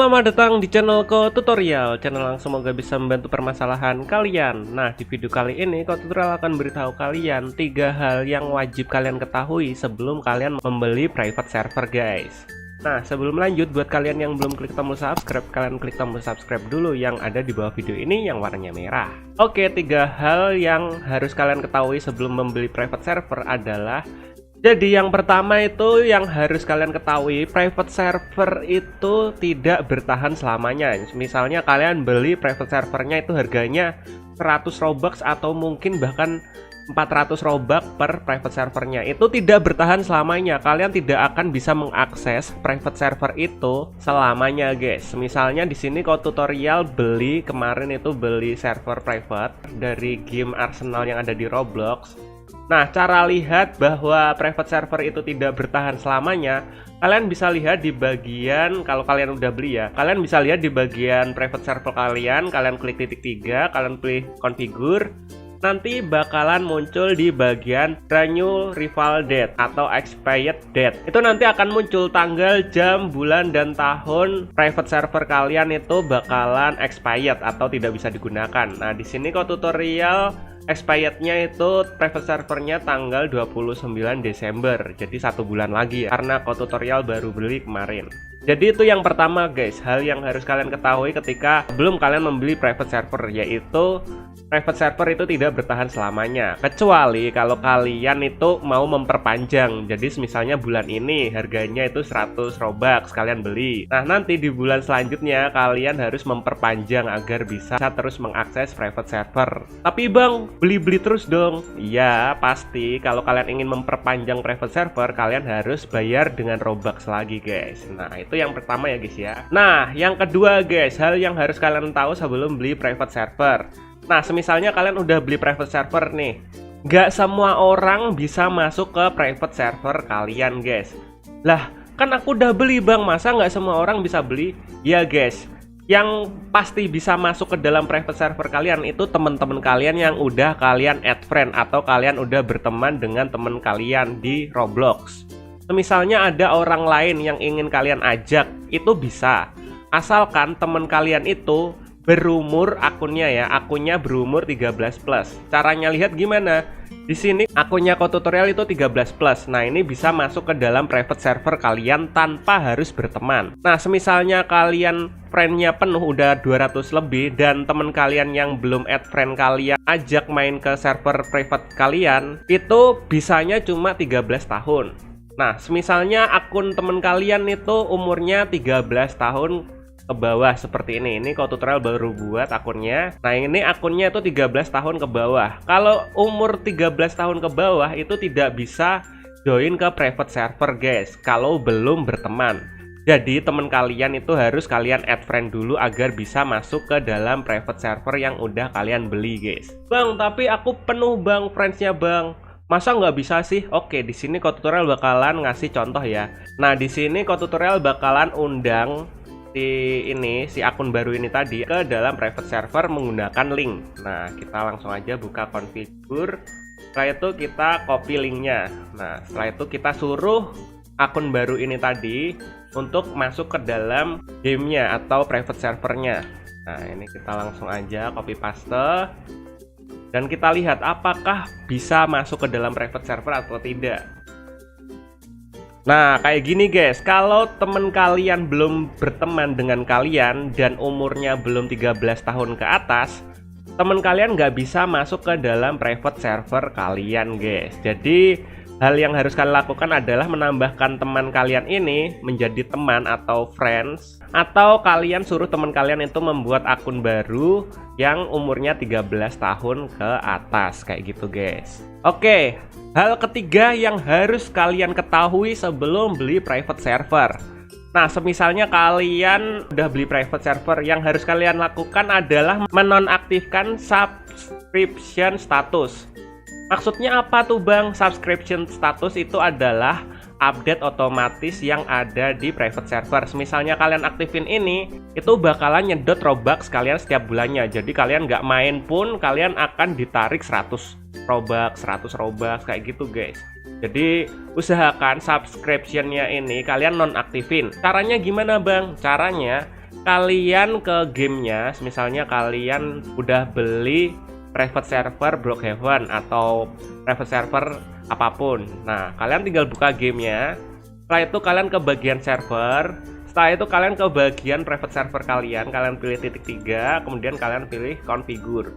Selamat datang di channelku tutorial, channel yang semoga bisa membantu permasalahan kalian. Nah, di video kali ini tutorial akan beritahu kalian 3 hal yang wajib kalian ketahui sebelum kalian membeli private server, guys. Nah, sebelum lanjut, buat kalian yang belum klik tombol subscribe, kalian klik tombol subscribe dulu yang ada di bawah video ini yang warnanya merah. Oke, 3 hal yang harus kalian ketahui sebelum membeli private server adalah, jadi yang pertama itu yang harus kalian ketahui, private server itu tidak bertahan selamanya. Misalnya kalian beli private servernya itu harganya 100 Robux atau mungkin bahkan 400 Robux per private servernya. Itu tidak bertahan selamanya. Kalian tidak akan bisa mengakses private server itu selamanya, guys. Misalnya di sini kalau tutorial beli kemarin itu beli server private dari game Arsenal yang ada di Roblox. Nah, cara lihat bahwa private server itu tidak bertahan selamanya, kalian bisa lihat di bagian, kalau kalian udah beli ya, kalian bisa lihat di bagian private server kalian klik titik 3, kalian pilih configure, nanti bakalan muncul di bagian renew rival date atau expired date. Itu nanti akan muncul tanggal, jam, bulan, dan tahun private server kalian itu bakalan expired atau tidak bisa digunakan. Nah, di sini kok tutorial expirednya itu private servernya tanggal 29 Desember, jadi 1 bulan lagi ya, karena kok tutorial baru beli kemarin. Jadi itu yang pertama, guys, hal yang harus kalian ketahui ketika belum kalian membeli private server, yaitu private server itu tidak bertahan selamanya, kecuali kalau kalian itu mau memperpanjang. Jadi misalnya bulan ini harganya itu 100 Robux, kalian beli. Nah, nanti di bulan selanjutnya kalian harus memperpanjang agar bisa terus mengakses private server. Tapi bang, beli-beli terus dong? Iya, pasti. Kalau kalian ingin memperpanjang private server, kalian harus bayar dengan Robux lagi, guys. Nah, itu yang pertama ya, guys ya. Nah, yang kedua, guys, hal yang harus kalian tahu sebelum beli private server. Nah, semisalnya kalian udah beli private server nih, nggak semua orang bisa masuk ke private server kalian, guys. Lah, kan aku udah beli bang, masa nggak semua orang bisa beli? Ya, guys, yang pasti bisa masuk ke dalam private server kalian itu teman-teman kalian yang udah kalian add friend atau kalian udah berteman dengan teman kalian di Roblox. Misalnya ada orang lain yang ingin kalian ajak, itu bisa. Asalkan teman kalian itu berumur akunnya berumur 13+. Caranya lihat gimana? Di sini akunnya tutorial itu 13+. Nah, ini bisa masuk ke dalam private server kalian tanpa harus berteman. Nah, semisalnya kalian friendnya penuh udah 200 lebih dan teman kalian yang belum add friend kalian ajak main ke server private kalian, itu bisanya cuma 13 tahun. Nah, semisalnya akun teman kalian itu umurnya 13 tahun ke bawah seperti ini kok tutorial baru buat akunnya. Nah, ini akunnya itu 13 tahun ke bawah. Kalau umur 13 tahun ke bawah itu tidak bisa join ke private server, guys, kalau belum berteman. Jadi teman kalian itu harus kalian add friend dulu agar bisa masuk ke dalam private server yang udah kalian beli, guys. Bang, tapi aku penuh bang friendsnya bang. Masa nggak bisa sih? Oke, di sini kok tutorial bakalan ngasih contoh ya. Nah, di sini kok tutorial bakalan undang si akun baru ini tadi ke dalam private server menggunakan link. Nah, kita langsung aja buka configure. Setelah itu kita copy linknya. Nah, setelah itu kita suruh akun baru ini tadi untuk masuk ke dalam gamenya atau private servernya. Nah, ini kita langsung aja copy paste dan kita lihat apakah bisa masuk ke dalam private server atau tidak. Nah, kayak gini, guys, kalau temen kalian belum berteman dengan kalian dan umurnya belum 13 tahun ke atas, temen kalian nggak bisa masuk ke dalam private server kalian, guys. Jadi hal yang harus kalian lakukan adalah menambahkan teman kalian ini menjadi teman atau friends, atau kalian suruh teman kalian itu membuat akun baru yang umurnya 13 tahun ke atas, kayak gitu, guys. Oke, hal ketiga yang harus kalian ketahui sebelum beli private server. Nah, semisalnya kalian udah beli private server, yang harus kalian lakukan adalah menonaktifkan subscription status. Maksudnya apa tuh bang? Subscription status itu adalah update otomatis yang ada di private server. Misalnya kalian aktifin ini, itu bakalan nyedot Robux kalian setiap bulannya. Jadi kalian nggak main pun kalian akan ditarik 100 Robux, 100 Robux kayak gitu, guys. Jadi usahakan subscription-nya ini kalian nonaktifin. Caranya gimana bang? Caranya kalian ke gamenya, misalnya kalian udah beli private server Brookhaven atau private server apapun. Nah, kalian tinggal buka gamenya. Setelah itu kalian ke bagian server. Setelah itu kalian ke bagian private server kalian pilih titik 3, kemudian kalian pilih configure.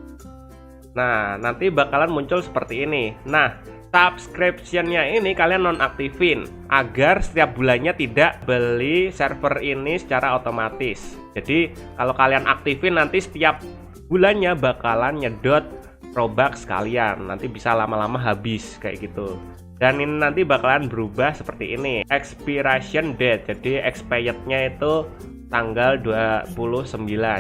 Nah, nanti bakalan muncul seperti ini. Nah, subscription-nya ini kalian nonaktifin agar setiap bulannya tidak beli server ini secara otomatis. Jadi, kalau kalian aktifin nanti setiap bulannya bakalan nyedot Robux kalian. Nanti bisa lama-lama habis kayak gitu. Dan ini nanti bakalan berubah seperti ini. Expiration date. Jadi expirednya itu tanggal 29.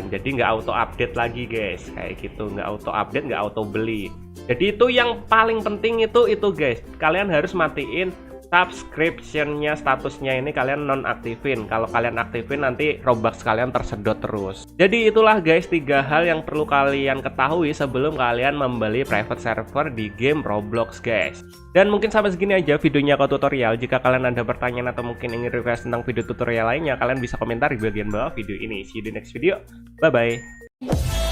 Jadi nggak auto update lagi guys. Kayak gitu, nggak auto update, nggak auto beli. Jadi itu yang paling penting itu guys. Kalian harus matiin subscription-nya, statusnya ini kalian nonaktifin. Kalau kalian aktifin nanti Robux kalian tersedot terus. Jadi itulah guys 3 hal yang perlu kalian ketahui sebelum kalian membeli private server di game Roblox guys. Dan mungkin sampai segini aja videonya ke tutorial. Jika kalian ada pertanyaan atau mungkin ingin request tentang video tutorial lainnya, kalian bisa komentar di bagian bawah video ini. See you di next video. Bye bye.